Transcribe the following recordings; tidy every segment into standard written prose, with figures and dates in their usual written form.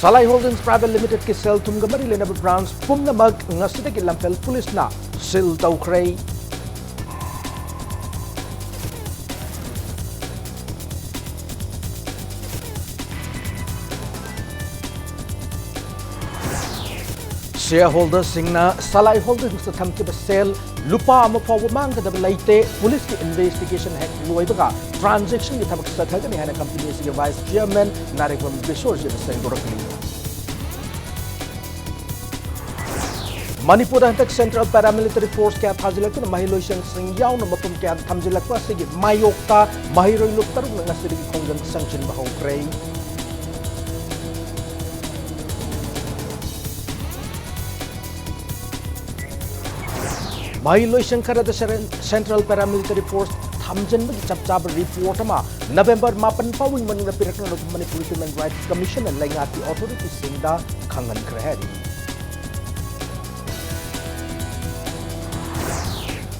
Salai Holdings Private Limited ki sel thumga mari lenaba branch pumnamak ngasidagi Lampel Police na sil tawkhrei. Shareholders singna Salai Holdings thamkiba sel lupa ama fawa manggadaba leite police ki investigation hek loibaga transaction ki thabak sathagani hana company si vice chairman Narigam Bishorji Sengorakli. Manipur hantak Central Paramilitary Force kaya thajilakuna mahiloisang sing yauna mapum kaya thamjilakwa sige mayokta mahiroi luktaruk na ngasirigi khongjan sanction bahawkrei. Mahiloisang karada Central Paramilitary Force thamjan bagi chapchab report ama November 8 pawing manung na pirakna ng Manipur Human Rights Commission ang laingati authority singda khangan kraheri.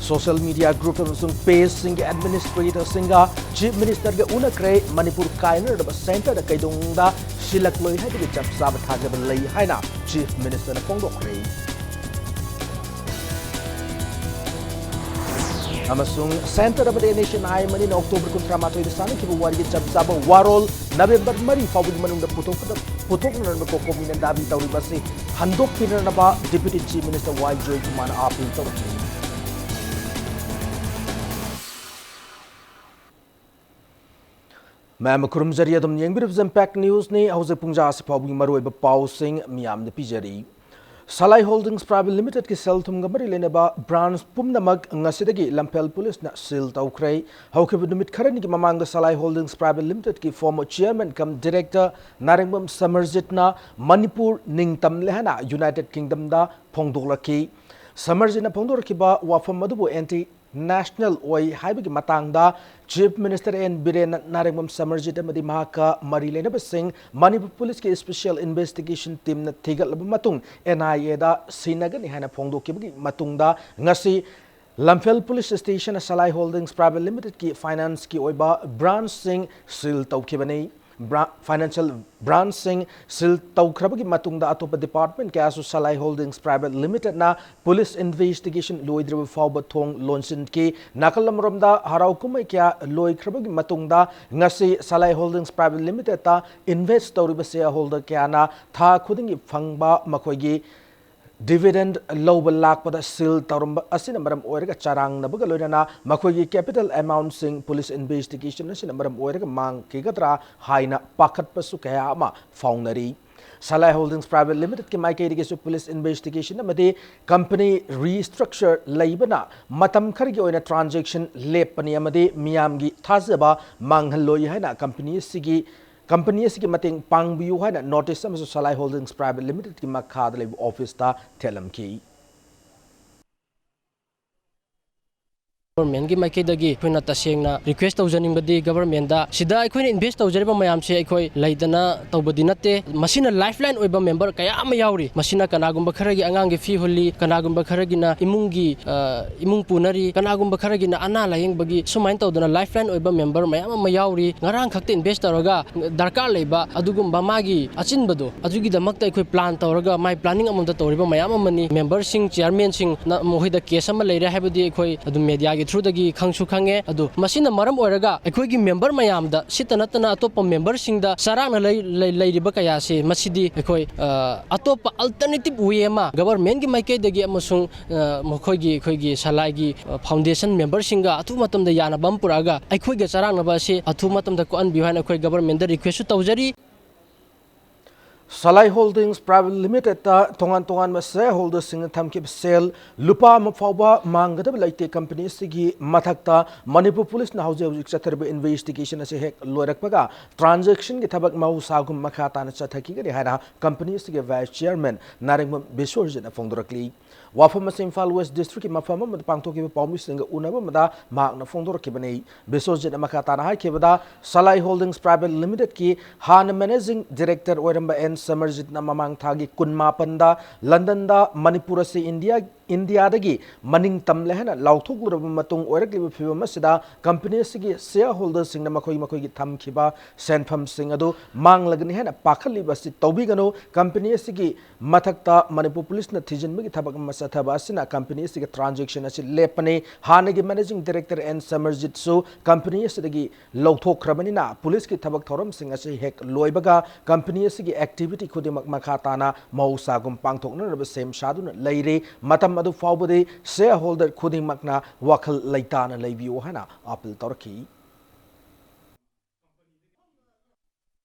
Social media group amsung page singa administrator singa chief minister ga una kre Manipur kainer da center da kaidongda silak loi hai de chapchab thajab lei haina chief minister na pongdok kre. Amasung Center of the Nation ay manin October kontra matoy sana kibu wari chapsaba warol November mari fawid manung da putok na ko kominan dabi tawri basi handok pinar na ba Deputy Chief Minister Y. Joy Kumana apil tawri. Ma'am kurum jariya dum yengbir impact news ni hause pungja se fawid maroi ba pausing miam de pijari. Salai Holdings Private Limited ki sel thumga mari lenaba branch pumnamak ngasidagi Lampel Police na sil tawkrei hawkibu numit kharani ki mamangda Salai Holdings Private Limited ki former chairman kam director Naringbam Samarjit na Manipur ningtam lehana United Kingdom da phongdoklaki Samarjit na phongdorkiba wafam madubu anti national oi haibagi matangda Chief Minister N. Biren Naringbam Samarjit amadi mahaka mari lenaba sing Manipur Police ki Special Investigation Team na thigalaba matung NIA da sinagani hana phongdokibagi matungda ngasi Lampel Police Station Salai Holdings Private Limited ki finance ki oiba branch sing sil tawkibani financial branch sing sil tawkrabagi matungda atopa department kaya su Salai Holdings Private Limited na police investigation loidriba fawba thong lonsin ki nakalamramda harau kumai kaya loikrabagi matungda ngasi Salai Holdings Private Limited ta invest tawriba shareholder kaya na tha khudingi phangba makoigi dividend loba lakpada sil tarumba asina maram oiraga charang na baga loina makoigi capital amount sing police investigation asina maram oiraga mang kigadra haina pakat pasu kaya ama faunari Salai Holdings Private Limited ki mai kairi su police investigation amadi company restructure laibana matam khargi oina transaction lepani amadi miyamgi thazaba manghalloi haina company sigi mating pangbiu haina notice amasu Salai Holdings Private Limited ki makhad leib office ta telamki Government की माइके दगी Koyna तसेंगना request तौजनिंग बदी government दा सिदा अखोइन invest तौजरिबा मयाम से अखोइ लैदना तौबदी नते मसिना lifeline ओइबा member कया म यावरी मसिना कनागुंबा खरगी अंगांगी फी होली कनागुंबा खरगिना इमुंग पुनरी कनागुंबा खरगिना अना lying बगी सुमाइन तौदना लाइफलाइन ओइबा मेंबर मयाम म यावरी ngarang khakte invest तौरगा दरकार लेबा अदुगुंबा मागी अचिनबदो अदुगी दमकता अखोइ प्लान तौरगा माइ प्लानिंग अमदा तौरिबा मयाम मनी मेंबर सिंग चेयरमैन सिंग मोहिदा केस अमा लेरे हाबदी अखोइ अदु मीडिया थ्रू दगी खंगसु खंगे अदु मसिना मरम ओरगा अखोइगी मेंबर मयामदा सितनतना अतोप मेंबर सिंगदा सराना लैरिबा कया से मसिदी अखोइ अतोप अल्टरनेटिव वे मा गवर्नमेंट की माइके दगी अमसुंग अखोइगी सलाइगी फाउंडेशन मेंबर सिंगा अथु मतमदा याना बम पुरागा अखोइगे सरानबा से अथु मतमदा को अनबिहान अखोइ गवर्नमेंट दा request तौजरी Salai Holdings Private Limited ta tongan ma shareholders sing thamkib sale lupa ma fawba manggadab laite company sigi mathakta Manipur Police na hauji chatharba investigation ase hek loirakpaga transaction gi thabak mau sagum makhata na chathaki gari hana company sigi vice chairman Naringbam Bishorji na phongdorakli wafam Imphal West District ki mafam ma pangthoki pawmi singa unaba mada mak na phongdorakibani Bishorji na makhata na haikibada Salai Holdings Private Limited ki han managing director oiramba N Samarjit na mamang thagi kunma panda London da Manipur se India dagi maning tam lehna lauthok luraba matung oirakliba phibam asida company asigi shareholders singna makoi gi tham khiba senfam sing adu manglagni hena pakhaliba si tobigano company asigi mathakta Manipur police na thijinbagi thabak masathaba asina company asigi transaction asi lepane hanagi managing director and Samarjit su company asidagi lauthok khrabani na police ki thabak thoram sing asi hek loibaga company asigi activity khudimak makhatana mausagum pangthokna raba sem shaduna leire matam adu fawbade shareholder khudimakna wakhal leitana leibiu hana appeal torki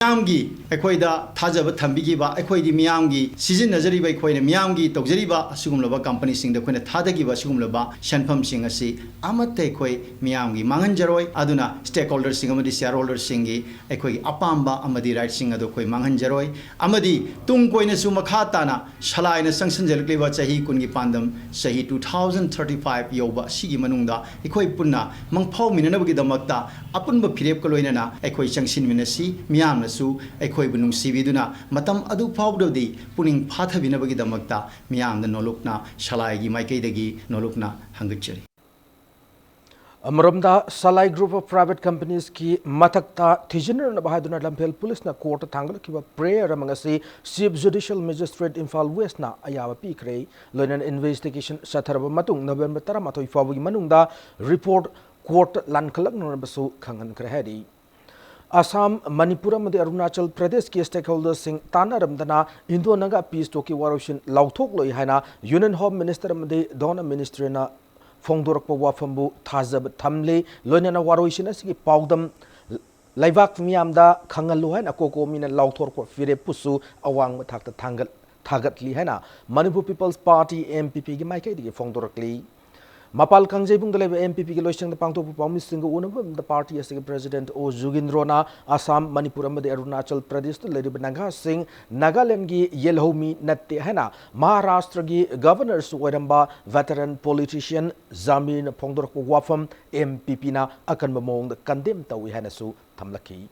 मियामगी अखोइदा थाजब थंबिगिबा अखोइदि मियामगी सिजिनजरिबा अखोइने मियामगी तौजरिबा असुगुमलबा कंपनी सिंग द खोइने थादगिबा असुगुमलबा शनफम सिंग असि अमते अखोइ मियामगी मांगनजरोय अदुना स्टेक होल्डर सिंग अमदि शेयर होल्डर सिंगी अखोइ अपाम्बा अमदि राइट सिंग अदो खोइ मांगनजरोय अमदि तुंग कोइने सु मखाताना सलाइना संसनजलक्लिबा चाही कुनगी पांदम सही 2035 योबा सिगी मनुंगदा अखोइ पुन्ना मंगफाव मिननबगी दमक्ता अपुनबा फिरेप कलोइना अखोइ चंगसिन मिनसी मियाम अखोब नुसीबीदुना मतम अदु फाउदोदी पुनिंग फाथबिनबगी दमक्ता मियाम द नोलुकना सलाइगी माइकैदगी नोलुकना हंगचरी अमरमदा सलाई ग्रुप ऑफ प्राइवेट कंपनीज की मथक्ता थिजनर बहादुना लंफेल पुलिस ना कोर्ट थांगलखिबा प्रेयर अमंगसी chief judicial magistrate Imphal west ना अयाब पीखरे लोइनन इन्वेस्टिगेशन सथरब मतुंग नवंबर 13 फावगी मनुंगदा रिपोर्ट कोर्ट लानखलकनबसु खंगनखरे हेरी Assam, Manipur and Arunachal Pradesh की stakeholders सिंग तानारमदना इंडो नगा पीस टोकी वारोशिन लाउथोक लोई हैना यूनियन होम मिनिस्टर मदे दोना मिनिस्ट्री ना फोंगदोरक वाफम्बु थाजब थमले लोइना वारोशिन असगी पाउदम लाइवाक मियामदा खंगलु हैना कोको मिना लाउथोर को फिरे पुसु अवांग मथाक थागतली हैना मणिपुर पीपल्स पार्टी एमपीपी की माइकै दिगे फोंगदोरकली Mapal Kangjebung the MPP Kiloshang the Pangto Pomising Unum, the party as President O Jugindrona, Assam, Manipur, and the Arunachal Pradesh, Lady Bananga Singh, Nagalemgi, Yelhomi, Natehana, Maharashtra governors, Wedamba, veteran politician, Zamin Pongdor Wafam, MPP na akan mamong the condemned Tawihanasu, Tamlaki.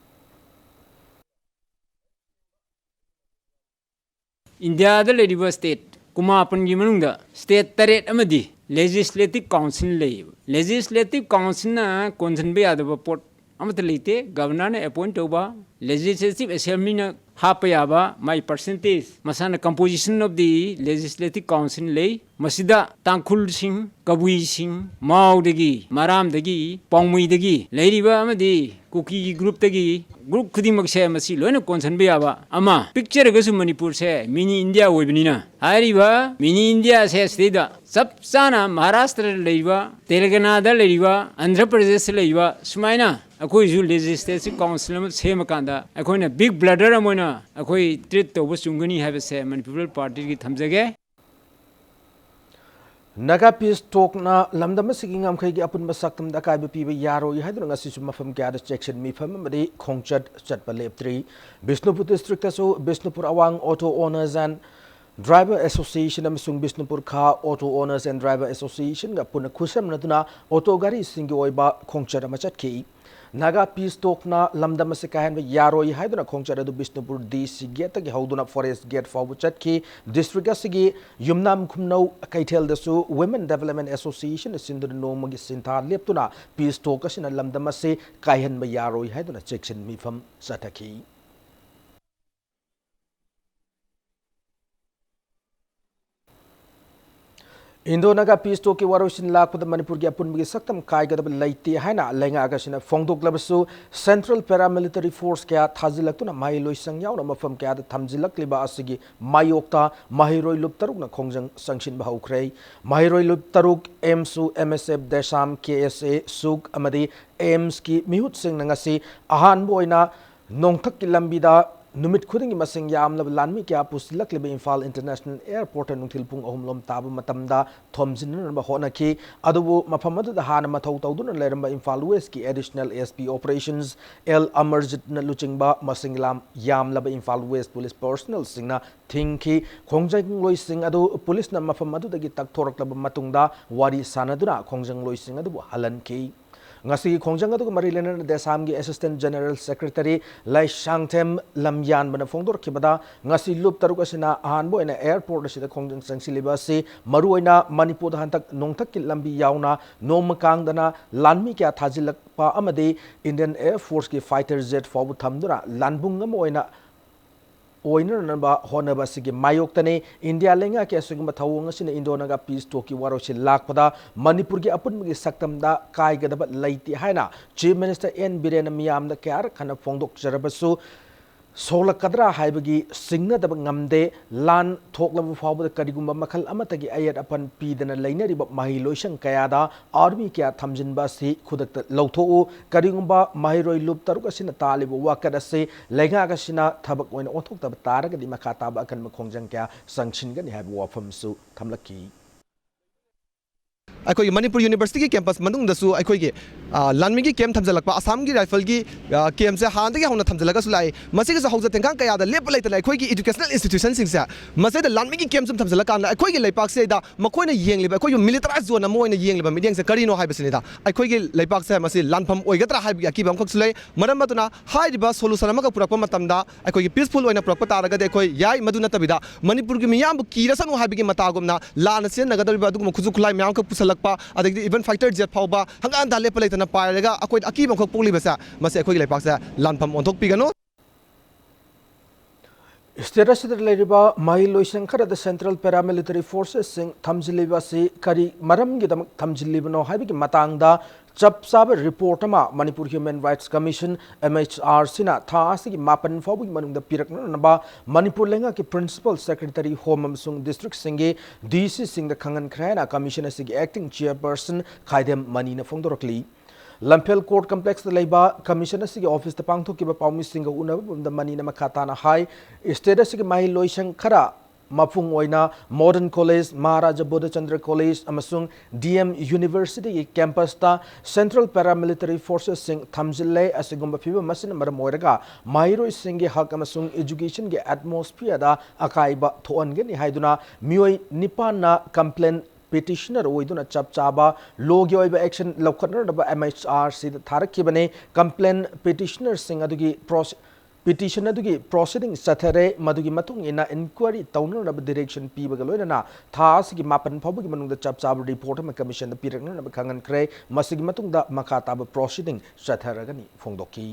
India the Lady State, Kumapan Gimunga, State Taret Amadi. Legislative Council leave. Legislative Council na concern be other report. Amatalite, Governor appoint over Legislative Assembly na hapayaba my percentage. Masana composition of the Legislative Council lay. Masida Tankul Singh, Kabui Singh, Mao degi, Maram degi, Pongmui degi, Lady Bamadi, Cookie group degi. Group Kudimak say Masi Lona concern be aba. Ama picture goes Manipur say mini India webinina. Hariva mini India says Seda. Sapsana Maharashtra Leva, Telangana Leva, Andhra Pradesh Leva, Sumaina, Akoi Legislative Council same Makanda, Akoi big bladder amona, Akoi treat over Sungani have a say Manipur party with Hamzage. Naga peace talk na lamdam siging am khay apun masaktam da kai piba yaro yi hadun ngasi suma fam kya section mi fam mari khongchat chatpa lep 3 Bishnupur district aso Bishnupur awang auto owners and Driver Association amasung Bishnupur Kha Auto Owners and Driver Association ga puna khusam naduna auto gari singi oiba khongchat amachat ki Naga peace talk na lamdam se kahan ba yaro yi haiduna khongchat adu Bishnupur DC gate ta gi hauduna forest gate forward chat ki district asigi yumnam khumnau kaithel dasu Women Development Association sindur no magi sinta leptuna peace talk asina lamdam se kahan ba yaro yi haiduna section mi fam sataki Indo naga peace talk waroshin lak pada Manipur gi apun gi saktam kai ga laiti haina lenga agasina fongdok labasu Central Paramilitary Force kya thazilak tuna mai loisang yaw na mafam kya thamjilak liba asigi mayokta mahiroi lup taruk na khongjang sangshin bahaukrei mahiroi lup taruk MSU MSF Desam KSA Suk amadi AIMS ki mihut sing nangasi ahan boina nongthak ki lambida Numit khuding masing yam lab lanmi kya pusilak lebe Imphal International Airport nungthil pung ahumlom tabu matamda thomjin ba hona ki adubu mafamadu da hana mathau tawdun leramba Imphal West ki additional ASP operations L Amarjit na luchingba masing lam yam lab Imphal West police personnel singna thingki khongjang loi sing adu police na mafamadu da gi tak thorak lab matungda wari sanaduna khongjang loi sing adu halan ki ngasi khongjang adu mari lenan desam gi assistant general secretary lai shangthem lamyan bana phongdor khibada ngasi lup taruk asina ahan bo ina airport asida khongjang sangsi libasi maru oina manipur da hantak nongthak ki lambi yauna nom kang dana lanmi kya thajilak pa amade indian air force ki fighter jet forbu thamdura lanbung ngam oina oiner namba honaba sigi mayok tane india lenga ke asugum thawung asina indonaga peace talk ki waro si lakpada manipur gi apun gi saktam da kai gadaba laiti haina chief minister n biren miyam da kyar khana phongdok jarabasu sola kadra haibagi singna da ngamde lan thoklam fawba karigumba makhal amatagi ayat apan pidana lainari ba mahiloishan kayada army kya thamjinba si khudak lawtho karigumba mahiroi lup taruk asina talibu wakada se lenga gasina thabak oina othok tab taraga di makata ba kan khongjang kya sanction gani haibu wafam su thamlaki अखोई Manipur university की campus मनुंग दसु अखोई के लानमी की camp थमजलक Assam की rifle की camp से हान दगे हौना थमजलक सुलाई मसे के हौज तेंखा कया द लेप लेत अखोई की एजुकेशनल इंस्टीट्यूशन सिंग से मसे द लानमी की कैंप थमजलक कान अखोई के लेपाक से दा मखोइना येंगलिबा अखोई मिलिटराइज जोन मोइना येंगलिबा मिडियंग से करिनो हाइबसिनी दा अखोई के लेपाक से मसे लानफम ओइगत्रा हाइबि की बम खक सुलाई मरम मतुना हाइरिबा सोल्यूशन अमक पुरक मतमदा अखोई की पीसफुल ओइना पुरक तारगदे अखोई याय मदुना तबिदा मणिपुर की मियाम कीरसनु हाइबि की मतागुमना लान से नगदबिबा दुगम खुजु खुलाई म्याम क पुसलकपा अदगि इवन फाइटर जेट फाउबा हंगान दाले पलेतना पायरगा अखोई अकीब खक पोलिबसा मसे अखोई लेपाक से लानफम ओंथोक पिगनो स्टेटस लेरिबा माहिलोइसन खरद सेंट्रल पैरामिलिटरी फोर्सेस सिंग थमजिलिबा से करी मरम गिदम थमजिलिबनो हाइबि मतंगदा चप चाब रिपोर्ट अमा Manipur human rights commission MHR सिना था असि मापन फाउबि मनुंग पिरकनबा मणिपुर लेंगा की प्रिंसिपल सेक्रेटरी होम अमसुंग डिस्ट्रिक्ट सिंगे DC सिंग द खंगन खराना कमीशन असि एक्टिंग चेयरपर्सन खाइदेम मनीना फोंदोरकली लंफेल कोर्ट कम्प्लेक्स लेबा कमीशन असि ऑफिस त पांगथोकिबा पाउमी सिंग उनब मनीना मखाताना हाई स्टेट असि माहि लोइसंग खरा मफुंग ओइना मॉडर्न कॉलेज महाराजा बोधचंद्र कॉलेज अमसुंग DM यूनिवर्सिटी की कैंपस ता सेंट्रल पैरामिलिटरी फोर्सेस सिंग थमजिले असिगुंबा फिबा मसिन मरम ओइरगा माहिरोइ सिंग के हक अमसुंग एजुकेशन के एटमॉस्फियर दा अकाइबा थोअनगनि हाइदुना मियोइ निपाना complain petitioner oiduna chap chaba logi oiba action lawkhatnaba MHR si tharakibane complaint petitioner sing adugi petition adugi proceeding sathare madugi matung ina inquiry taunaba direction pibaga loinana tha asigi mapan phabugi manungda chap chaba report ma commission da piraknaba khangan kre masigi matungda makha taba proceeding satharagani phongdoki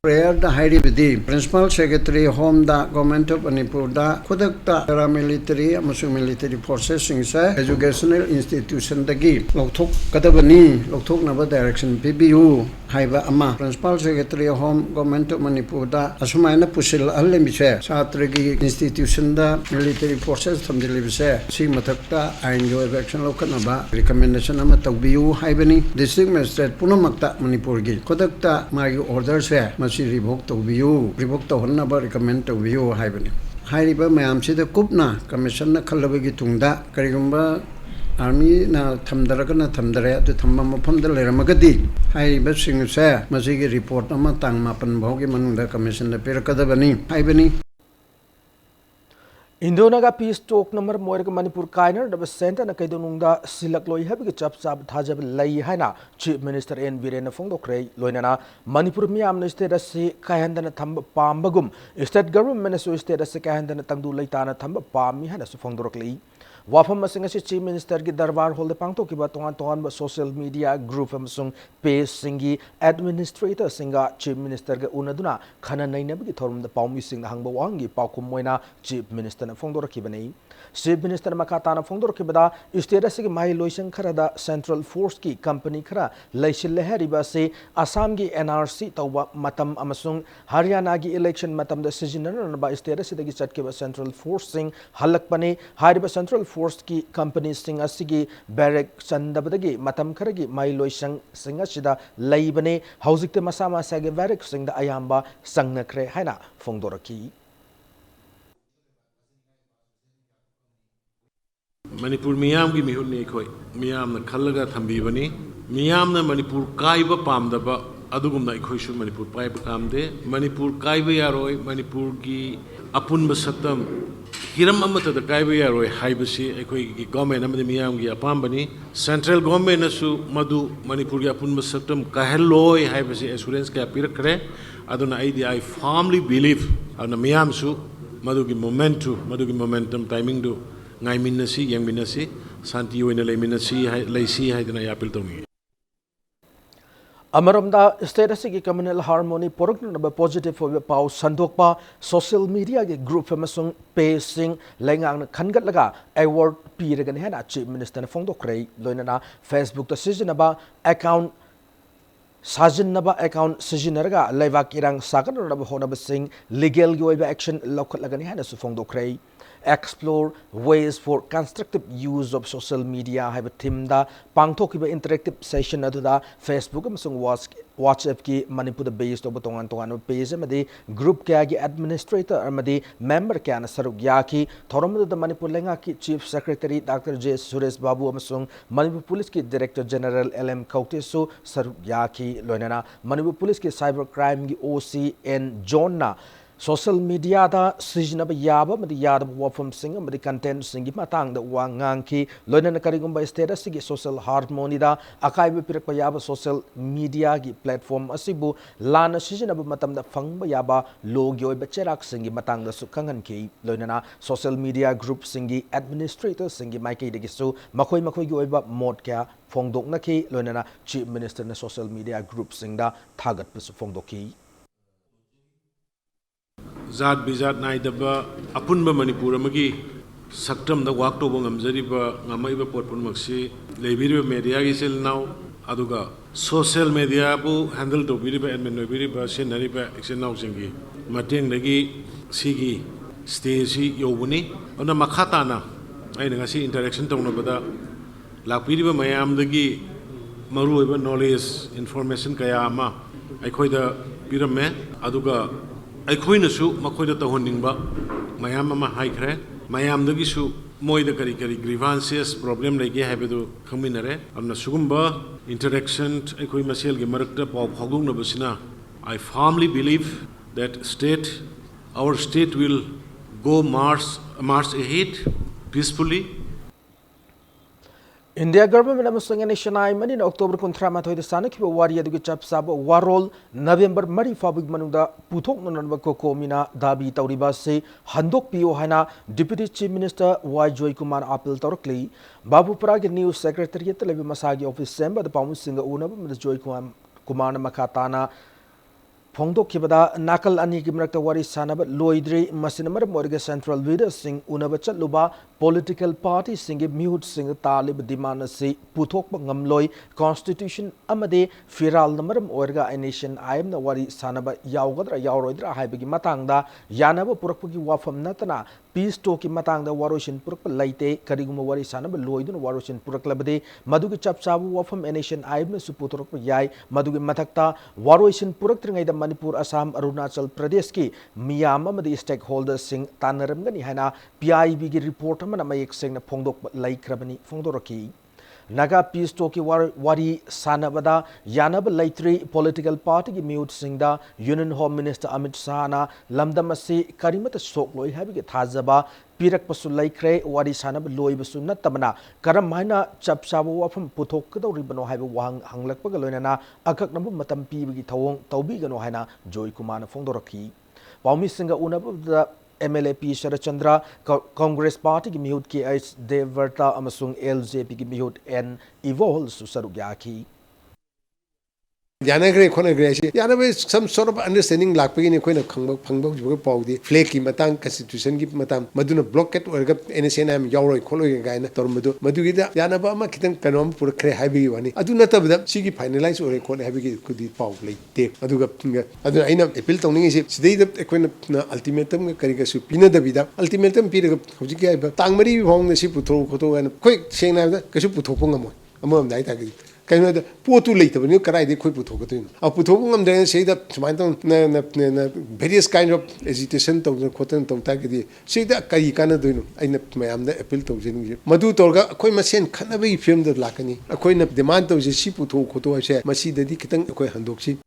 Prayer da hairibidi Principal Secretary Home da Government of Manipur da khudak da paramilitary amasung military forces sing sa educational institution dagi lokthok kadabani lokthok naba direction PBU haiba ama Principal Secretary Home Government of Manipur da asumaina pusil allemise chatra gi institution da military forces thamjilibise si mathak da ain jo action lokhanaba recommendation ama tawbiu haibani district magistrate punamakta Manipur gi khudak da magi order se revoke तौबियु revoke तौहन्नब recommend तौबियु हाइबनि हाइरिबा मयामसिदा कुपना commission खल्लबगी तुंगदा करिगुंबा आर्मी ना थमदरगना थमदरे अदु थम्मा मफमदा लेरमगदी हाइरिबा सिंगसे मसिगी रिपोर्ट अमा तांग मापन भौगी मनुंगदा कमीशन दा पेरकदबनी हाइबनि इंडोनागा पीस टॉक नंबर मोरग मणिपुर काइनर दब सेंटर न कैदोनुंगदा सिलक लोई हबि चप चाप थाजब लई हाइना चीफ मिनिस्टर एन बीरेन फोंदोक्रे लोइनाना मणिपुर मियाम स्टेट से कायहंदन थंब पामबगुम स्टेट गवर्नमेंट सो स्टेट से कायहंदन तंगदु लैताना थंब पामी हाना सु फोंदोरकली वाफम मसिंग से चीफ मिनिस्टर की दरबार होल पांगतो की तोंगान तोंगान सोशल मीडिया ग्रुप अमसुंग पेज सिंगी एडमिनिस्ट्रेटर सिंगा चीफ मिनिस्टर के उनदुना खना नैनबगी थोरम द पाउमी सिंग हंगबो वांगी पाउकुम मोइना चीफ मिनिस्टर न फोंदोरकिबनी चीफ मिनिस्टर मकाताना फोंदोरकिबदा स्टेट से माइ लोइसन खरदा सेंट्रल फोर्स की कंपनी खरा लैसिल हरिबा से असम की NRC तौबा मतम अमसुंग हरियाणा की इलेक्शन मतम द सिजनरनबा स्टेट से दगी चटकेबा सेंट्रल फोर्स सिंग हलकपने हारिबा सेंट्रल फोर्स की कंपनी सिंग असिगी बैरक चंदबदगी मतम खरगी माइ लोइसन सिंग असिदा लैबने हौजिकते मसा मसागे बैरक सिंग द अयाम्बा संगनखरे हाइना फोंदोरकी मणिपुर मियाम की मिहुन्नी खोई मियाम न खल्लगा थंबीबनी मियाम न Manipur काइबा पामदबा adugumna ikhoisu Manipur paiba kamde Manipur kaiba yaroi Manipur gi apunba saktam hiram amata da kaiba yaroi haibasi ikoi gi government amade miyam gi apambani central government asu madu Manipur gi apunba saktam kahelloi haibasi assurance ka pirakre aduna I firmly believe ana miyam su madu gi momentum timing do ngai minnasi yang minnasi santi oina lei minnasi leisi haidana ya appeal tawni Amaramda state asigi communal harmony poroknaba positive for pau sandokpa social media ge group amasung pacing lengang khangat laga award piragan hena chief minister na phongdokrei loinana Facebook ta sizinaba account sajinaba account sijinaraga leibak irang sakanaba honaba sing legal gi oiba action lokhat lagani hena su phongdokrei explore ways for constructive use of social media have a team da pangthokiba interactive session aduda Facebook amasung WhatsApp ki Manipur da based of tongan page amadi group kya gi administrator amadi member kya na saruk ya ki thoramdu da Manipur lenga ki chief secretary Dr. J Suresh Babu amasung Manipur police ki director general LM Kautesu saruk ya ki loinana Manipur police ki cyber crime gi OC N John na social media da sijnaba yaba madi yada wafam sing madi content singi matang da wangang ki loina na karigumba status gi social harmony da akai be pirak yaba social media gi platform asibu lana sijnaba matam da fangba yaba logyo be cherak singi matang da su kangan ki loina na social media group singi administrator singi maike de gi su makoi gi oiba mod kya phongdok na ki loina na chief minister na social media group singda thagat pu phongdok ki Zat bizat naidaba apunba Manipur amagi saktam da wak tobo ngamjariba ngamaiba potpun maksi lebiriba media gi sel now aduga social media bu handle to biriba admin no biriba senariba action now singi mateng dagi sigi stage yobuni ona makhata na aina ngasi interaction tawna bada lakpiriba mayam dagi maru oiba knowledge information kaya ama aikhoida piramme aduga ꯑꯩꯈꯣꯏꯅꯁꯨ ꯃꯈꯣꯏꯗ ꯇꯧꯍꯟꯅꯤꯡꯕ ꯃꯌꯥꯝ ꯑꯃ ꯍꯥꯏꯈ꯭ꯔꯦ ꯃꯌꯥꯝꯗꯒꯤꯁꯨ ꯃꯣꯏꯗ ꯀꯔꯤ grievances problem ꯂꯩꯒꯦ ꯍꯥꯏꯕꯗꯨ ꯈꯪꯃꯤꯟꯅꯔꯦ ꯑꯗꯨꯅ ꯁꯤꯒꯨꯝꯕ interaction ꯑꯩꯈꯣꯏ ꯃꯁꯦꯜꯒꯤ ꯃꯔꯛꯇ ꯄꯥꯎ ꯐꯥꯎꯗꯣꯛꯅꯕꯁꯤꯅ I firmly believe that our state will go march ahead peacefully. India government amasung nationai mani na October 13 da sanakhiba wari adugi chapsaba warol November mari fabig manungda puthok nanba kokomina dabi tawriba se handok pio haina deputy chief minister Y Joy Kumar appeal tawrakli Babupara ge news secretariat lebi masagi office semba da pamu singa unaba Joy Kumar makatana phongdokhibada nakal ani gi mrakta wari sanaba loidri masinamar morga central leaders sing unaba chatluba political party sing mute sing talib demand si puthok ngamloi constitution amade firal namaram orga nation aim na wari sanaba yawgadra yawroidra haibagi matangda yanaba purakpagi wafam natana peace talk ki matangda waroshin purak laite kariguma wari sanaba loidun waroshin purak labade madugi chapsabu wafam nation aim na su puthok yai madugi mathakta waroshin purak tringai da Manipur Assam Arunachal Pradesh ki miyam amadi stakeholders sing tanaramgani haina PIB gi report amana mayek sing na phongdok laikhrabani phongdoraki Naga peace talk ki wari sanabada yanaba laitri political party ki mute singda Union Home Minister Amit Shah na lamdam asi karimata sokloi habigi thajaba pirak pasu laikre wari sanab loi basu natamana karam haina chapsabu wafam puthok kadoribano haiba wang hanglakpaga loinana akak nabu matam pibigi thawong tawbigano haina Joy Kumar na phongdoraki Paumi singa unabda MLAP Sharachandra Congress Party ki mihut ki H Devarta amasung LJP ki mihut N Evol susarugyaki Yanagre Conagre, Yanabe, some sort of understanding like beginning a coin of Kangbo Pau, flaky Matang Constitution, give Matam, Maduna blocket or NSNM, Yoro, Kolo Gaina, Tormado, Madugida, Yanaba, Makitan Canom for a cray heavy one. I do not have them, she finalize or a call heavy could be Pau, like tape, Maduga Pinga. I don't know, a pill toning is it, they the equine ultimatum, Carica Supina Davida, ultimatum period of Hojika, Tangmari, Hong, the Shiputo, Koto, and quick saying that Kashuputopongamo, among night. Kaya na puto late when you carry the quick puto. A puto then say that various kind of hesitation to the cotton to tag say that Kayikana do I am the appeal to Madu Torga, a coin machine cannot be filmed at Lakani, a coin of demand of the ship to Koto, Masi the Dikitan, a coin handoksi.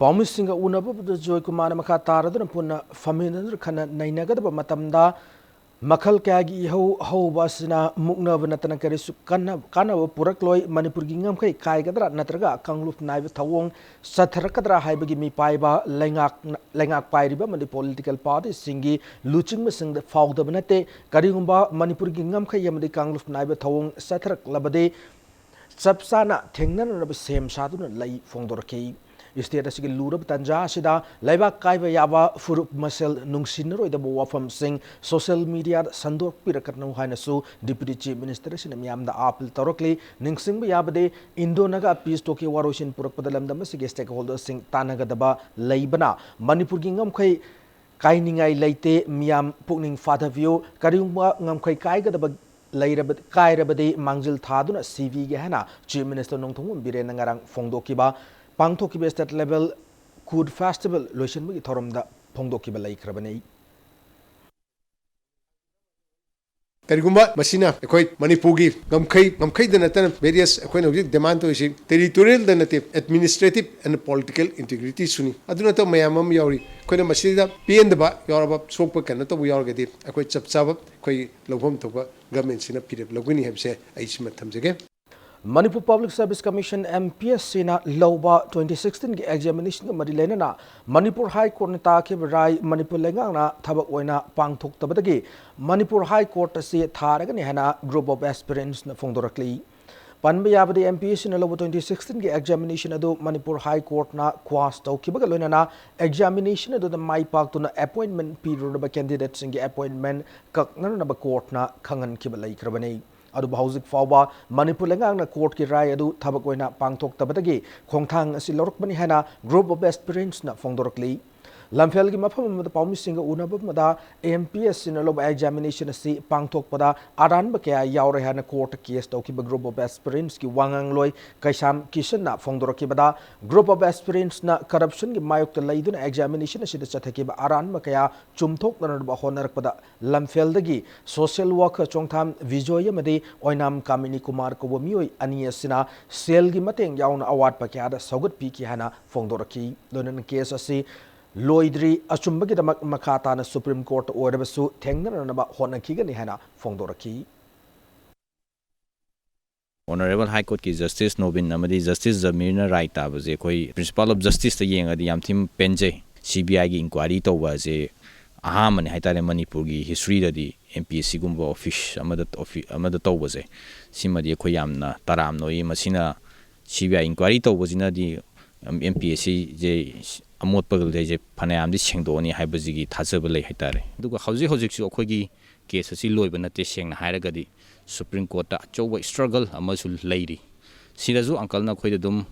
ꯄꯥꯎꯃꯤꯁꯤꯡꯒ ꯎꯅꯕꯗ Joy ꯀꯨꯃꯥꯔꯅ ꯃꯈꯥ ꯇꯥꯔꯗꯨꯅ ꯄꯨꯟꯅ ꯐꯝꯃꯤꯟꯅꯗꯨꯅ ꯈꯟꯅ ꯅꯩꯅꯒꯗꯕ ꯃꯇꯝꯗ ꯃꯈꯜ ꯀꯌꯥꯒꯤ ꯏꯍꯧ ꯍꯧꯕ ꯑꯁꯤꯅ ꯃꯨꯛꯅꯕ ꯅꯠꯇꯅ ꯀꯔꯤꯁꯨ ꯀꯥꯟꯅꯕ ꯄꯨꯔꯛꯂꯣꯏ ꯃꯅꯤꯄꯨꯔꯒꯤ ꯉꯝꯈꯩ ꯀꯥꯏꯒꯗ꯭ꯔꯥ ꯅꯠꯇ꯭ꯔꯒ ꯀꯥꯡꯂꯨꯞ ꯅꯥꯏꯕ ꯊꯧꯑꯣꯡ ꯆꯠꯊꯔꯛꯀꯗ꯭ꯔꯥ ꯍꯥꯏꯕꯒꯤ ꯃꯤꯄꯥꯏꯕ ꯂꯩꯉꯥꯛ ꯄꯥꯏꯔꯤꯕ ꯑꯃꯗꯤ ꯄꯣꯂꯤꯇꯤꯀꯦꯜ ꯄꯥꯔꯇꯤꯁꯤꯡꯒꯤ ꯂꯨꯆꯤꯡꯕꯁꯤꯡꯗ ꯐꯥꯎꯗꯕ ꯅꯠꯇꯦ ꯀꯔꯤꯒꯨꯝꯕ ꯃꯅꯤꯄꯨꯔꯒꯤ ꯉꯝꯈꯩ ꯑꯃꯗꯤ ꯀꯥꯡꯂꯨꯞ ꯅꯥꯏꯕ ꯊꯧꯑꯣꯡ ꯆꯠꯊꯔꯛꯂꯕꯗꯤ ꯆꯞ ꯆꯥꯅ ꯊꯦꯡꯅꯅꯕ ꯁꯦꯝ ꯁꯥꯗꯨꯅ ꯂꯩ ꯐꯣꯡꯗꯣꯔꯛꯈꯤ ꯏꯁꯇꯦꯠ ꯑꯁꯤꯒꯤ ꯂꯨꯔꯕ ꯇꯟꯖꯥ ꯑꯁꯤꯗ ꯂꯩꯕꯥꯛ ꯀꯥꯏꯕ ꯌꯥꯕ ꯐꯨꯔꯨꯞ ꯃꯁꯦꯜ ꯅꯨꯡꯁꯤꯅꯔꯣꯏꯗꯕ ꯋꯥꯐꯝꯁꯤꯡ ꯁꯣꯁꯤꯌꯦꯜ ꯃꯤꯗꯤꯌꯥꯗ ꯁꯟꯗꯣꯛꯄꯤꯔꯛꯀꯅꯨ ꯍꯥꯏꯅꯁꯨ ꯗꯤꯄꯨꯇꯤ ꯆꯤꯐ ꯃꯤꯅꯤꯁꯇꯔ ꯑꯁꯤꯅ ꯃꯤꯌꯥꯝꯗ ꯑꯥꯄꯤꯜ ꯇꯧꯔꯛꯂꯤ ꯅꯤꯡꯁꯤꯡꯕ ꯌꯥꯕꯗꯤ ꯏꯟꯗꯣꯅꯒ ꯄꯤꯁ ꯇꯣꯛꯀꯤ ꯋꯥꯔꯣꯏꯁꯤꯟ ꯄꯨꯔꯛꯄꯗ ꯂꯝꯗꯝ ꯑꯁꯤꯒꯤ ꯁ꯭ꯇꯦꯛ ꯍꯣꯜꯗꯔꯁꯤꯡ ꯇꯥꯟꯅꯒꯗꯕ ꯂꯩꯕꯅ ꯃꯅꯤꯄꯨꯔꯒꯤ ꯉꯝꯈꯩ ꯀꯥꯏꯅꯤꯡꯉꯥꯏ ꯂꯩꯇꯦ ꯃꯤꯌꯥꯝ ꯄꯨꯛꯅꯤꯡ ꯐꯥꯊꯕꯤꯌꯨ ꯀꯔꯤꯒꯨꯝꯕ ꯉꯝꯈꯩ ꯀꯥꯏꯒꯗꯕ ꯀꯥꯏꯔꯕꯗꯤ ꯃꯥꯡꯖꯤꯜ ꯊꯥꯗꯨꯅ ꯁꯤꯕꯤꯒꯦ ꯍꯥꯏꯅ ꯆꯤꯐ ꯃꯤꯅꯤꯁꯇꯔ ꯅꯣꯡꯊꯣꯝꯕꯝ ꯕꯤꯔꯦꯟꯅ ꯉꯔꯥꯡ ꯐꯣꯡꯗꯣꯛꯈꯤꯕ ꯄꯥꯡꯊꯣꯛꯈꯤꯕ ꯁ꯭ꯇꯦꯠ ꯂꯦꯚꯦꯜ ꯀꯨꯠ ꯐꯦꯁꯇꯤꯚꯦꯜ ꯂꯣꯏꯁꯤꯟꯕꯒꯤ ꯊꯧꯔꯝꯗ ꯐꯣꯡꯗꯣꯛꯈꯤꯕ ꯂꯩꯈ꯭ꯔꯕꯅꯤ ꯀꯔꯤꯒꯨꯝꯕ ꯃꯁꯤꯅ ꯑꯩꯈꯣꯏ ꯃꯅꯤꯄꯨꯔꯒꯤ ꯉꯝꯈꯩꯗ ꯅꯠꯇꯅ ꯚꯦꯔꯤꯌꯁ ꯑꯩꯈꯣꯏꯅ ꯍꯧꯖꯤꯛ ꯗꯤꯃꯥꯟ ꯇꯧꯔꯤꯁꯤ ꯇꯦꯔꯤꯇꯣꯔꯤꯌꯦꯜꯗ ꯅꯠꯇꯦ ꯑꯦꯗꯃꯤꯅꯤꯁꯇ꯭ꯔꯦꯇꯤቭ ꯑꯦꯟड ꯄꯣꯂꯤꯇꯤꯀꯦꯜ ꯏꯟꯇꯤꯒ꯭ꯔꯤꯇꯤꯁꯨꯅꯤ ꯑꯗꯨ ꯅꯠꯇꯕ ꯃꯌꯥꯝ ꯑꯃ ꯌꯥꯎꯔꯤ ꯑꯩꯈꯣꯏꯅ ꯃꯁꯤꯗ ꯄꯦꯟꯗꯕ ꯌꯥꯎꯔꯕ ꯁꯣꯛꯄ ꯀꯩꯅꯣ ꯇꯧꯕ ꯌꯥꯎꯔꯒꯗꯤ ꯑꯩꯈꯣꯏ ꯆꯞ ꯆꯥꯕ ꯑꯩꯈꯣꯏ ꯂꯧꯐꯝ ꯊꯣꯛꯄ ꯒꯃꯦꯟꯁꯤꯅ ꯐꯤꯔꯦꯞ ꯂꯧꯒꯅꯤ ꯍꯥꯏꯕꯁꯦ ꯑꯩ ꯁꯤꯃ ꯊꯝꯖꯒꯦ Manipur Public Service Commission MPSC na lauba 2016 ki examination ka mari lena na Manipur High Court na takib rai Manipur lengang na thabak oina pangthok tabadagi Manipur High Court si tharaga ni hana group of aspirants na phongdorakli Panba yabadi MPSC na lauba 2016 ki examination adu Manipur High Court na kwas tawkibaga loina na examination adu na mai pak tu na appointment period ba candidates singi appointment kakna na ba court na khangan kiba laikrabani adu hauzik fawba Manipur lengang na court ki rai adu thabak oina pangthok tabadagi khongthang asi lorokbani hana group of aspirants na phongdorakli lamphel gi mafam amada pawmi singa unaba mada AMPS na loba examination asi pangthok pada aran ba kya yaure hana court case tawki ba group of aspirants ki wangang loi kaisam kishan na phongdoraki bada group of aspirants na corruption gi mayok ta laiduna examination asi da chathaki ba aran ba kya chumthok na ba honarak pada lamphel dagi social worker chongtham vijoy amadi oinam kamini kumar ko mioi ani asina sel gi mateng yauna award pa kya da sogut pi ki hana phongdoraki donan case asi Loidri achumbagi damak makata na Supreme Court order basu thengna na ba hona kigani hana phongdoraki Honorable High Court ki Justice Nobin amadi Justice Zamirna right ta baje koi Principal of Justice ta yeng adi yam thim penje CBI gi inquiry to ba je aham ne haitare Manipur gi history da di MPSC gumba office amada to ba je simadi koi yamna taram noi masina CBI inquiry to ba jina di MPSC je amot pagal je phanayam di sengdoni haibajigi thajaba lei haitare duga hauji su akhoi case asi loiba nate sengna hairaga di Supreme Court ta chowa struggle amasu leiri siraju uncle na khoida dum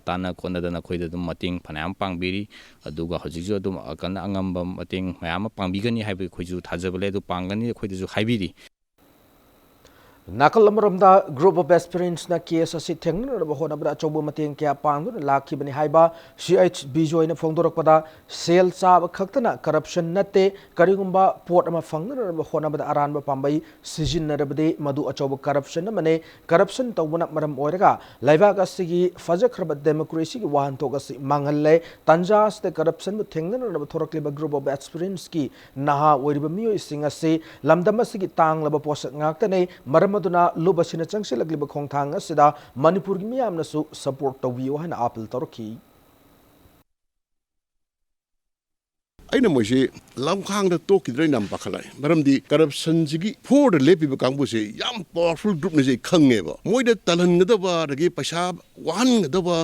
tana khona dana khoida dum mating phanayam pangbiri aduga hauji ju dum uncle na angamba mating mayam pangbigani haibai khoiju thajaba le du pangani khoida ju haibiri Nakal amaramda group of aspirants na case asi thengna na ba hona bra chobu mateng kya pangu lakhi bani haiba CH bijoy na phongdorak pada sel sab khaktana corruption natte karigumba port ama phangna na ba hona bada aran ba pambai sijin na rabade madu achobu corruption na mane corruption tawbuna maram oiraga laiba asigi fajakraba democracy gi wahan to gasi mangalle tanjas te corruption bu thengna na ba thorakli ba group of aspirants ki naha oiriba miyo singase lamdam asigi tang laba posak ngakta nei maram maduna lubasina changsilagli khongthang asida Manipur gi miyamna su support tawbiyo hana appeal torki aina moise lamkhang da to kidrai nam pakhalai maramdi corruption jigi for the lepi ba kangbu se yam powerful group ne je khange ba moida talan da ba ragi paisa wan da ba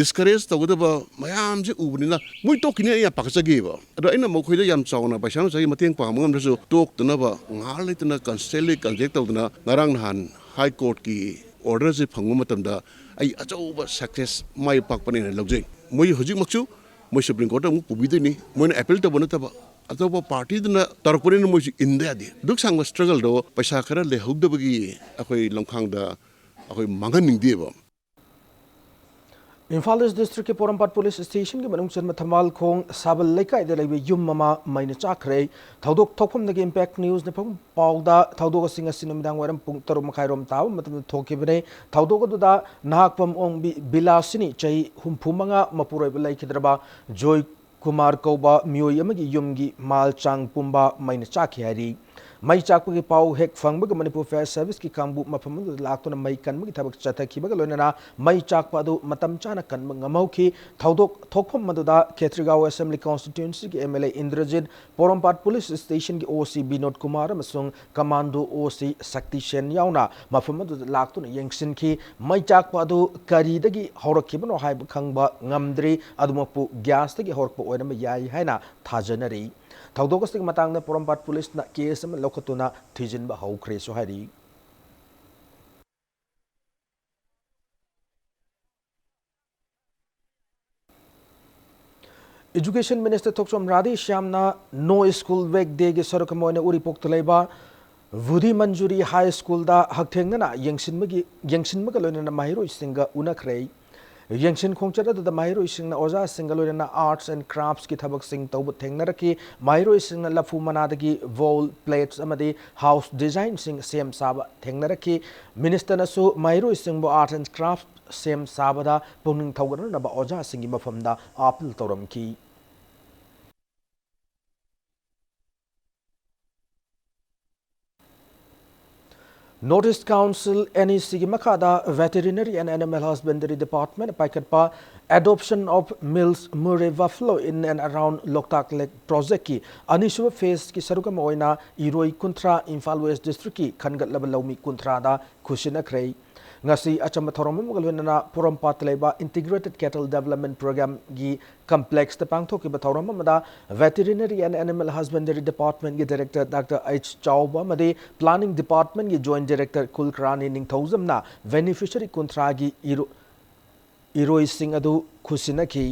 discourage to da ba mayam je ubnina moi to kini ya pakachagi ba ado aina mo khoida yam chawna paisa no sai mateng pa mangam da su tok tuna ba ngal le tuna constantly conject to na narang han high court ki order je phangu matam da ai achau ba success mai pak pani na logjai moi hojik makchu moi Supreme Court mu pubidini moi na appeal to bonata ba ataba party na tarpore no moi india di duk sang struggle do paisa khara le hugdabagi akoi longkhang da akoi manganing di ba Imphal East District के Porompat police station के मनुंग चन्म थमाल खोंग साबल लेकाई दे लेबे yum mama माइना चाखरे थौदोक थोकफम दगे impact news ने फम पाउदा थौदोक सिंग सिनुमिदांग वरम पुंग तरुम खाइरोम ताव मतम थोकिबने थौदोक दुदा नाहकपम ओंग बिलासिनी चई हुमफुमंगा मपुरोय बलाई खिद्रबा जोय कुमार कौबा मियोय अमगी युमगी माल चांग पुंबा माइना चाखि हारी मई चाकपगी पाउ हेक फंगबग मणिपुर फायर सर्विस की कांगबु मफम लाक्तुना मई कनबगी थबक चथखिबग लोइनना मई चाकप अदु मतम चाना कनब ngमौखि थौदोक थोकफम मदुदा खेत्रिगांव असेंबली कॉन्स्टिट्यूएंसी की MLA Indrajit Porompat police station की ओसी विनोद कुमार अमसुंग कमांडो ओसी शक्ति सेन याउना मफम मदुदा लाक्तुना यंगसिनखि मई चाकप अदु करीदगी हौरखिबनो हाइब खंगबा ngमद्रि अदुमपु ग्यासदगी हौरकप ओइनम याई हाइना थाजनरी थौदोकस्तिक मतंग पोरमपाट पुलिस ना केस में लौखतुना थिजिनबा हौख्रे सोहारी एजुकेशन मिनिस्टर थोक्सोम राधे श्यामना नो स्कूल वेक डे के सरक मोने उरिपोक तलेबा वुदी मंजूरी हाई स्कूल दा हकथेंगना यंगसिनमगा लोइना माहिरो सिंगा उनखरे यंगसिन खोंगचर द माहिरो सिंगना ओजा सिंगल लोइना आर्ट्स एंड क्राफ्ट्स की थबक सिंग तौब थेंगनरकी माहिरो सिंगना लफु मनादगी वॉल प्लेट्स अमदी हाउस डिजाइन सिंग सेम साबा थेंगनरकी मिनिस्टर नसु माहिरो सिंगबो आर्ट एंड क्राफ्ट सेम साबदा पुनिंग थौगनरबा ओजा सिंगी मफमदा अपील तौरमकी North East Council NEC की मखादा Veterinary and Animal Husbandry Department पाइकटपा Adoption of Mills Murray Buffalo in and around Loktak Lake Project की अनिशुव फेस की सरुकम ओइना इरोई कुंत्रा इम्फाल वेस्ट डिस्ट्रिक्ट की खनगत लौमी कुंत्रादा खुशिनखरे ngasi achamba thorom mugalwena porampat leba integrated cattle development program gi complex the pangthoki ba thorom mada veterinary and animal husbandry department gi director Dr. H Chauba made planning department gi joint director Kulkrani Ningthozam na beneficiary kuntra gi iroi sing adu khusinaki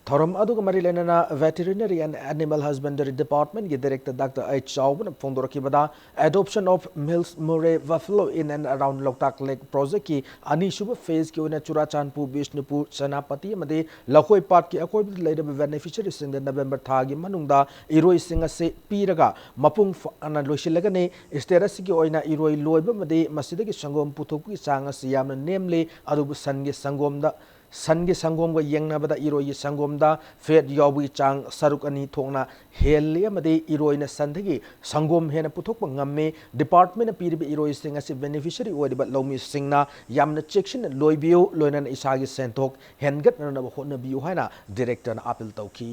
thorom adu mari lenana veterinary and animal husbandry department gi director Dr. H Chauba phongdoraki bada adoption of Mills Murray Buffalo in and around Loktak Lake project ki anishuba phase ki oina Churachandpur Bishnupur Sanapati amade Lakhoi Pat ki akoi leidaba beneficiary sing November tha gi manungda iroi sing ase piraga mapung ana loisilagane status ki oina iroi loiba made masidagi sangom puthokki chang ase yamna namely adubu sange sangomda संगे संगोम यंगनबदा इरोई संगोमदा fate याबुई चांग सरुक अनि थोंगना हेल्ले अमदे इरोइना संधगी संगोम हेना पुथोकप ngame department पीरिबे इरोई सिंग असे beneficiary ओइबा लौमी सिंगना यामना चेक्शन लोइबियो लोइनन इसागी सेंथोक हेनगत ननब होनबियो हाइना director appeal तौखी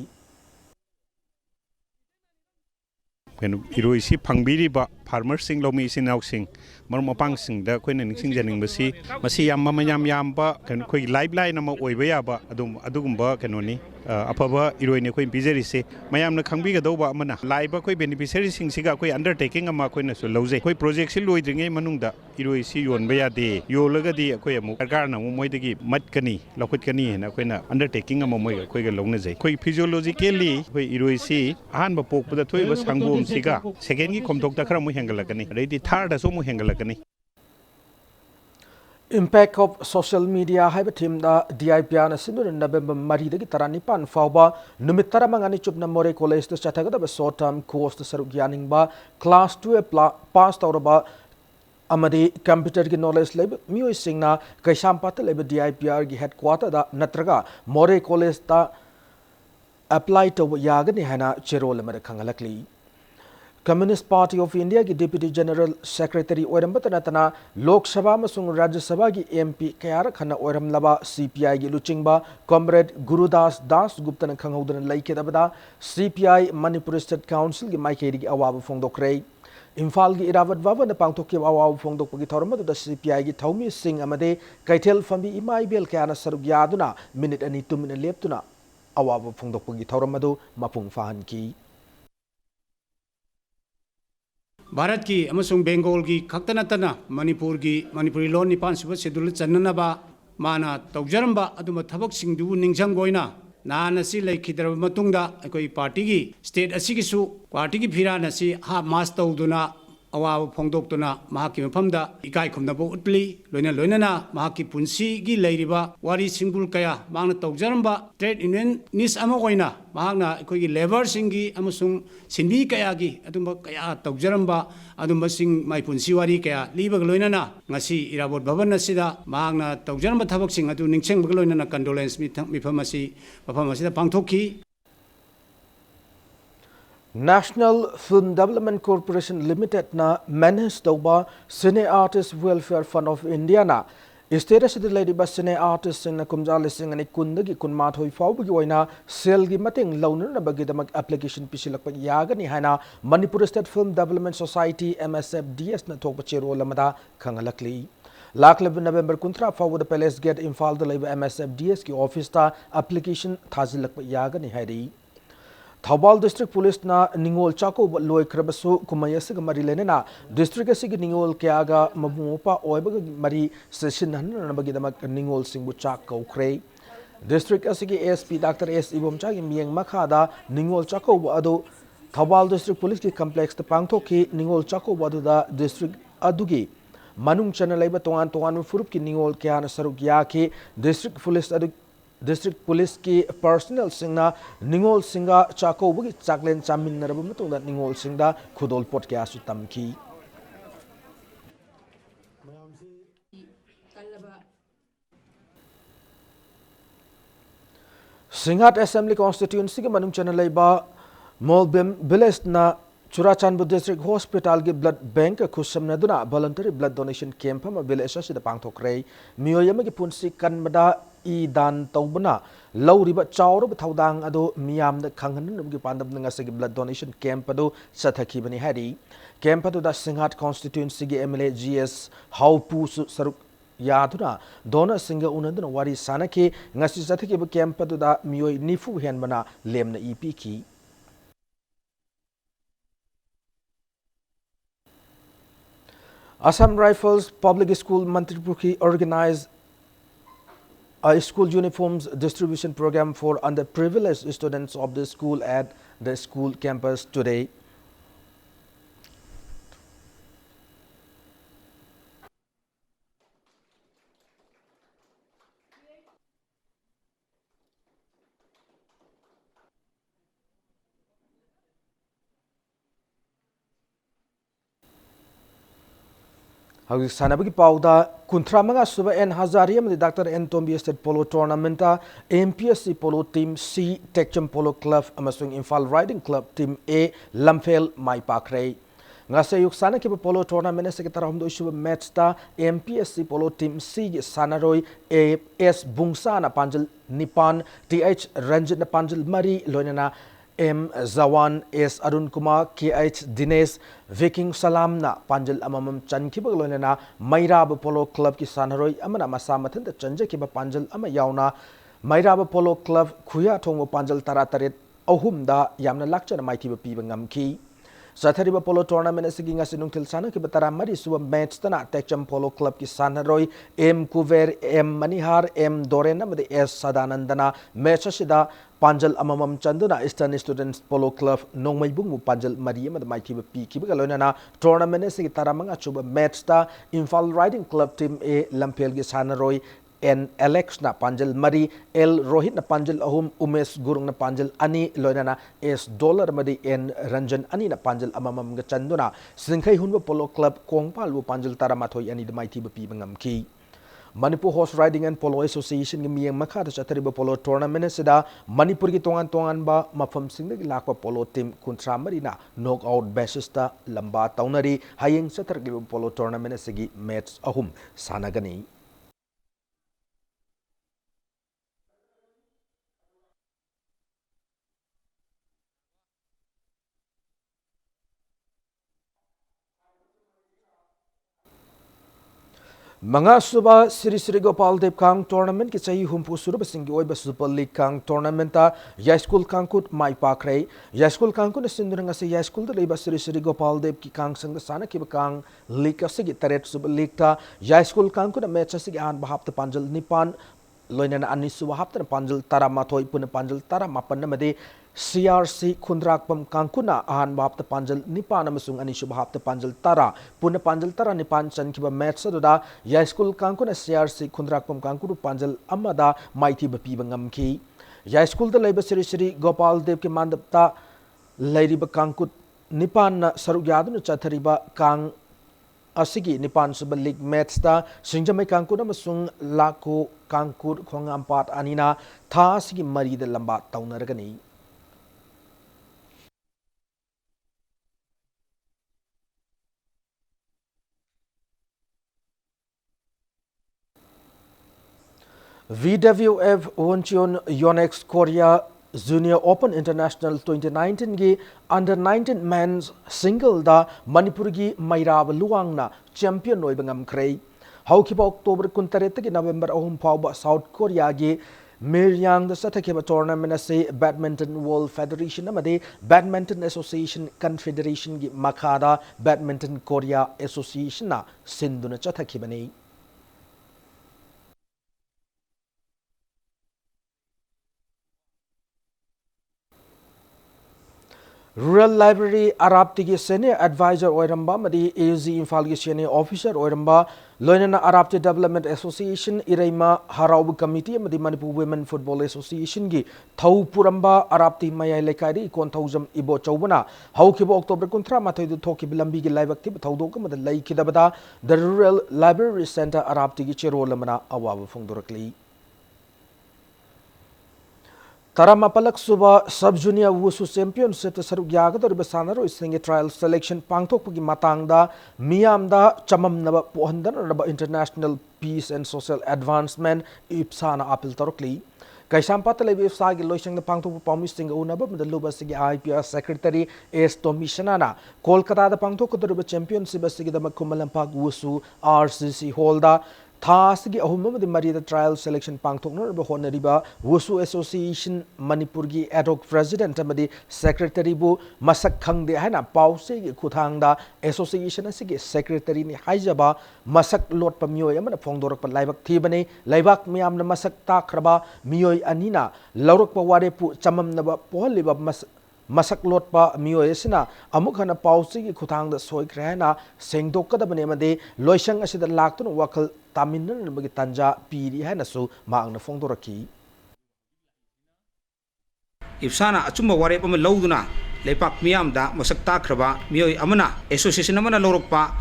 इरोई फंगबीरीबा farmer सिंग लौमी इसिनाउ सिंग मर मपांग सिंग दा कोइना निंसिंग जनिंग बसी मसी याम मयाम याम बा कोइ life line अमा ओइबा याबा अदुगुम्बा केनोनी अफबा इरोइने कोइ बिजरिसे मयामना खंगबिगदौबा अमना लाइबा कोइ बेनिफिशियरी सिंग सिगा कोइ अंडरटेकिंग अमा कोइना सु लौजे कोइ प्रोजेक्ट सि लोइद्रिङै मनुंगदा इरोइ सि योनबा यादे योलगदि कोइ अमु सरकारना मोइदगी मटकनी लखुटकनी हेना कोइना अंडरटेकिंग अमा मोइ कोइगा लौनजै कोइ फिजियोलॉजिकली कोइ इरोइ सि अहानबा पोकबदा थोइबा संगोम सिगा सेकेंड की खोमथोकता खरा मु हेंगलकनी अदैदि थर्ड सो मु हेंगलकनी Impact of social media haiba team da DIPR na sinu November mari dagi tarani pan fauba numit taramangani chupna more college to chatagada ba short term course to saruk yaning ba class 2 pass tawraba amadi computer ki knowledge leba mioi singna kaishampata leba DIPR gi headquarter da natraga more college da apply to yagani hana cherol mara khangalakli Communist Party of India की Deputy General Secretary ओरमबतनतना लोक सभा मसुंग राज्य सभा की MP Kyarr खना ओरमलबा CPI की लुचिंगबा comrade Gurudas दास Guptan खंगौदन लैकेदबदा CPI Manipur State Council की माइकेरी की अवाब फोंदोक्रे इम्फाल की इरावत वावन पांगथोक की अवाब फोंदोकपगी थौरमदुदा CPI की थौमी सिंह अमदे कैथेल फंबी इमाइबेल कयाना सरुक यादुना मिनिट अनि तुमिन लेप्तुना अवाब फोंदोकपगी थौरमदु मपुंग फाहन की भारत की अमसुंग बेंगोल की खक्तनतना मणिपुर की मणिपुरी लोन निपान सुब शेड्यूल चन्ननबा माना तौजरंबा अदुम थबक सिंगदु निंगजंगोइना नान असि लेखिदरब मतुंगदा अकोई पार्टी की स्टेट असि की सु पार्टी की फिरान असि हा मास तौदुना अवाब फोंदोक्तुना महाकी मफमदा इकाई खुमनबो उतली लोइना लोइनाना महाकी पुंसीगी लेरिबा वारी सिंगुल कया मांगना तौजरंबा ट्रेड यूनियन निस अमा ओइना महागना अखोगी लेबर सिंगी अमसुंग सिंबी कयागी अदुंबा कया तौजरंबा अदुंबा सिंग माई पुंसी वारी कया लीबग लोइनाना ngasi irabot bhavan asida mahagna taujaramba thabak sing adu ningcheng bag loinana condolence mifam asida pangthokhi. National Film Development Corporation Limited na manage tauba Cine Artist Welfare Fund of India na state asida leiba cine artist sing na kumja lising ani kundagi kunma thoi fawgi oina sel gi mating launna bagi damak application pisilak pa yagani haina Manipur State Film Development Society MSFDS na thokpa chero lamada khangalakli लाख November कुंथरा फाउद palace gate Imphal MSFDS की office ता application थाजिलक यागनी हैरी Thoubal district police ना निंगोल चाको लोय खरबसु कुमयस ग मरी लेना डिस्ट्रिक्ट असि निंगोल क्यागा मबुमोपा ओयबग मरी सेशन हनबगी दमक निंगोल सिंगबु चाक कौख्रे डिस्ट्रिक्ट असि एसपी डॉक्टर एस इबोमचा की मियंग मखादा निंगोल चाको अदो थौबाल डिस्ट्रिक्ट पुलिस की कॉम्प्लेक्स त पांगथोखी निंगोल चाको अदुदा district अदुगी Manung channel labor toan furup ki ningol kya na saruk ya ki district police ki personnel singna ningol singa chako bugi chaklen chamin narabu matung da ningol singda khudol pot kya su tamki Singhat Assembly constituency ke manung channel labor Molbem village na Churachandpur District Hospital के blood bank खुशमनदुना voluntary blood donation camp हम village असिदा पांगथोक्रे मियोयम की पुंसी कनबदा ई दान तौबना लौरिबा चावरब थौदांग अदो मियाम द खंगननुम की पांदब नंगसगी ब्लड डोनेशन कैंप अदो सथखिबनी हैरी कैंप अदो द सिंघाट कॉन्स्टिट्यूएंसी के एमएलए जीएस हाउपू सरुक यादुना दोना सिंग उनदुना वारी सानके ngasi सथखिब कैंप अदो द मियोय निफु हेनबना लेमना ईपी की Assam Rifles Public School Manipur organized a school uniforms distribution program for underprivileged students of the school at the school campus today. Hagi sanabagi pauda kuntra manga suba en hazariya madi Dr. N. Tombi State Polo Tournament MPSC Polo Team C Techum Polo Club amasung Imphal Riding Club Team A Lamphel Mai Pakre ngase yuk sana ke Polo Tournament se kitara humdo suba match ta MPSC Polo Team C ge sanaroi AS Bungsa na panjal Nipan TH Ranjit na panjal Mari loinana M. Zawan S. Arun Kumar KH Dinesh Viking Salam na panjal amamam chankibag loinana Mairab Polo Club ki sanaroi amana masamathan da chanjakiba panjal ama yauna Mairab Polo Club khuya thongmo panjal tarataret ahum da yamna lakchana maikiba piba ngamki Sathariba Polo Tournament asigi ngasi nungtil sana ki batara mari suba match tana Techum Polo Club ki sanaroi M. Kuver M. Manihar M. Dorena madi S. Sadanandana match asida Panjal amamam chanduna Eastern Students Polo Club nongmai bungu panjal Maria mad mai kiba pi kiba galona tournament asigi taramanga chuba match ta Imphal Riding Club Team A Lamphel gi sanaroi N. Alex na panjal Mari L. Rohit na panjal ahum Umesh Gurung na panjal ani loinana S. Dollar madi N. Ranjan ani na panjal amamam ga chanduna Singkai Hunba Polo Club Kongpal bu panjal taramathoy ani mai kiba pi bangamki Manipur Horse Riding and Polo Association ki miyang makha ta chatariba polo tournament sida Manipur ki tongan ba mafam sing lakwa polo team kuntra marina knockout basis ta lamba taunari hayeng chatargiba polo tournament sigi match ahum sanagani Manga suba Sri Gopal Dev Kang tournament ki chahi humpu suruba singi oiba Super League Kang tournament ta Yaskul Kangkut mai pakrai Yaskul Kangkut na sinduranga se Yaskul da leiba Sri Gopal Dev ki Kang sang sana ki Kang League asigi taret Super League ta Yaskul Kangkut na match asigi an bahap ta panjal nipan loinana ani suba hap ta panjal tara mathoi puna panjal tara mapan na made CRC Kundrakpam Kankuna Ahan Bapta Panjal Nipan Amasung Anishub Hapta Panjal Tara Puna Panjal Tara Nipan Chan Kiba Metsaduda Yai School Kankuna CRC Kundrakpam Kankuru Panjal Amada Mighty Bapibangam Ki Yai School the Labor Siri Gopal Dev Mandapta Lady Bakankut Nipan Sarugyadun Chathariba Kang Asigi Nipan Suba League Metsta Sinjamai Kankuna Masung Lako Kankur Kongampat Anina Tha Sigi Mari the Lambat Taunaragani. VWF Woncheon Yonex Korea Junior Open International 2019 gi Under 19 Men's Single da Manipur gi Mairab Luangna Champion Noibangam Krei. Haukiba October Kuntarete gi November Ahum Pauba South Korea gi Miryang the Satakeba Tournament ase Badminton World Federation amade Badminton Association Confederation gi Makada Badminton Korea Association na Sinduna Chatakibani. Rural Library Arabtigi Senior Advisor Oiramba Madi AUZ Infalgi Senior Officer Oiramba Loinana Arabti Development Association Iraima Haraub Committee Madi Manipur Women Football Association gi Thau Puramba Arabti Maya Lekari Kon Thousam Ibo Chaubana Haukibo October Kuntra Matay Toki Bilambi gi Live Active Taudoka Mad Laikidabada the Rural Library Center Arabtigi Cherolamana Awawa Fungdurakli. Taramapalak Suba Sub Junior Wushu Championship Saruk Yagador Basanaro is a trial selection Pangtoki Matangda Miamda Chamam Naba Pohandan International Peace and Social Advancement Ipsana Apil Torokli. Kaisampatale Sagi Loishang the Pangto Pomisting Unaba the Lubasigi IPR Secretary S. Tomishanana Kolkata the Pangtoko Championship Sigi the Makumalampak Wushu RCC Holder. Thasigi Ahuma the Maria trial selection Pangtokno Honoriba Wusu Association Manipurgi ad hoc president Amadi secretary Bu Masak Kang de Hana Pause Kutangda Association Asigi secretary ni Haijaba Masak Lord Pamio Yamana Fongdorok Laibak Tibane Laibak Miam the Masak Takraba Mioi Anina Laurok Paware Pu Chamam Naba Poliba Masak Lotpa Mioesina, Amukana Pausi, Kutang the Soy Krana, Sengdoka the Benemade, Loishang as the Lacton Wakal Taminan and Bagitanja, Piri Hanasu, Magna Fondoraki. If Sana Achuma Warepam Loduna, Lepak Miam da, Masak Takraba, Mioi Amana, Association Amana Lorokpa,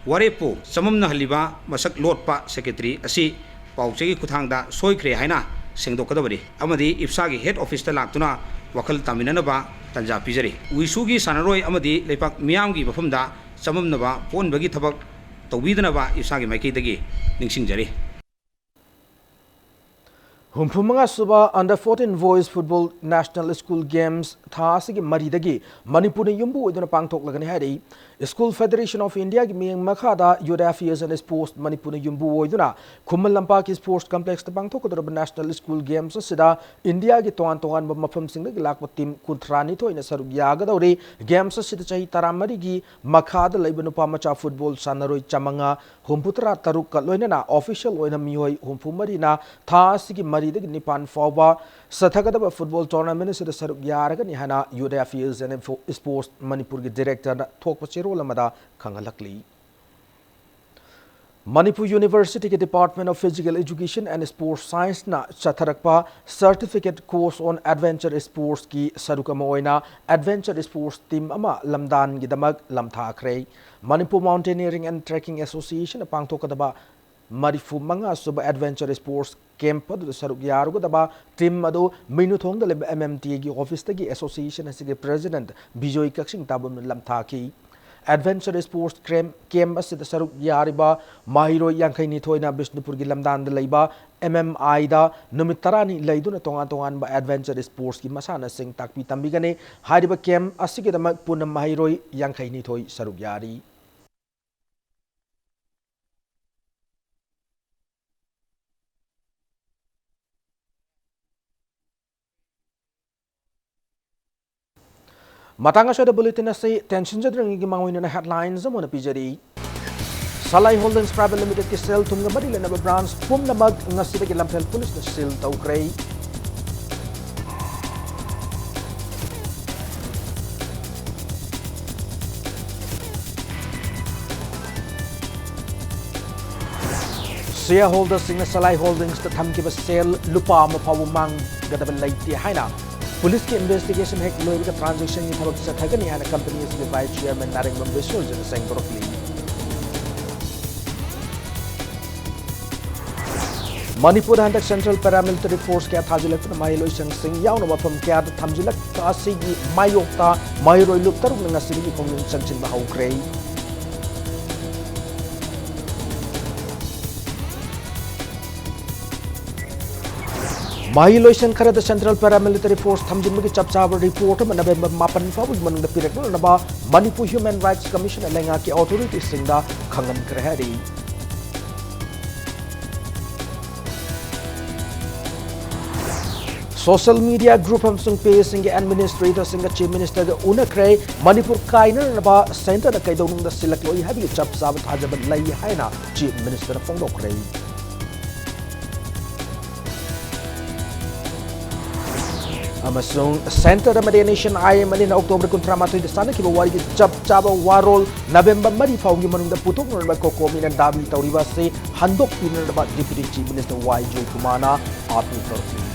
Warepo, Samamna Haliba, Masak Lotpa, Secretary, Asi, Pausi Kutang da, Soy Krehana, Sengdoka the Amadi, Ipsagi head office the Lactuna, Wakal Taminanaba. Tanja Pizari. Wisugi Sanaroi Amadi, Lepak Miamgi Bafumda, Samam Nava, Pon Bagi Tabak, Tawidanava, Isagi Maki Dagi, Ningsing Jari. Humpumanga Suba Under 14 Boys Football National School Games Thasigi Maridagi, Manipuri Yumbu within a Pangtok Lagani Hadi, School Federation of India Giming Makada, Yodafias and Sports Manipuri Yumbu Woiduna, Kumalampaki Sports Complex the Pangtok of the National School Games Sida, India Gitoan Toan Mafam Sing Lakwa Team Kuntranito in a Saruyagadori, Games Sitachi Taramarigi, Makada Lebanupamacha Football Sanaroi Chamanga, Humputra Taruka Loinana, official Oinamioi, Humpumarina, Thasigi Nipan Foba, Sathagada football tournament is the Saruk Yaragan Hana, Yuda Fields and Sports Manipur director Tokpachiro Lamada Kangalakli. Manipur University Department of Physical Education and Sports Science na Chatharakpa certificate course on adventure sports ki Sarukamoina adventure sports team ama Lamdan Gidamak Lamthakre. Manipur Mountaineering and Trekking Association Pangtokadaba Marifu Manga Suba Adventure Sports Camp the Saruk Yarugaba Tim Mado Minuthong the MMT office the association as the president Bijoi Kaksing Tabum Lamtaki Adventure Sports Camp as the Saruk Yariba Mahiro Yankai Toina Bishnupurgi Lamdan the Laiba MMI Numitarani Laiduna Tongan by Adventure Sports Masana Sing Takpi Tambigane Hadiba Camp Asigama Punam Mahiro Yankai Nitoi Saruk Yari. Matanga sa bulletin na say tension sa drang gimawin na headlines mo na pijari. Salai Holdings Private Limited ki sale tum nga Manila na branch pum na mag nga sila ki Lampel Police na sale tau kray. shareholders in Salai Holdings the Thamkiba sale lupa mapawu mang gadaba laiti haina police ki investigation hek loiga transaction ni thabak sa thagani hana company is vice chairman Naringbam Biswal jana sang borokli Manipur handak Central Paramilitary Force kya thajilak na mailoi sing yaw na mapam kya thamjilak ta sigi mayokta mayroi lup taruk na ngasiri kong sanchin mahawkrei Mahiloisan khara the Central Paramilitary Force thamjinbagi chapchaba report ma November 8 fabu manungda pirakna naba Manipur Human Rights Commission lenga ki authorities singda khangan krahari Social media group hamsung page sing administrator sing chief minister ga unakrai Manipur kainer naba center da kaidong da select loi habi chapchaba thajaba lai haina chief minister phongdokrai Amasung Center of Nation IM in October Kuntramatu the Sana Kiwari Chap Chaba Warol November Mari Found Human the Putuk Kokomin and Davi Tauriva say Handok Pinner about Deputy Chief Minister Y. J. Kumana Arthur.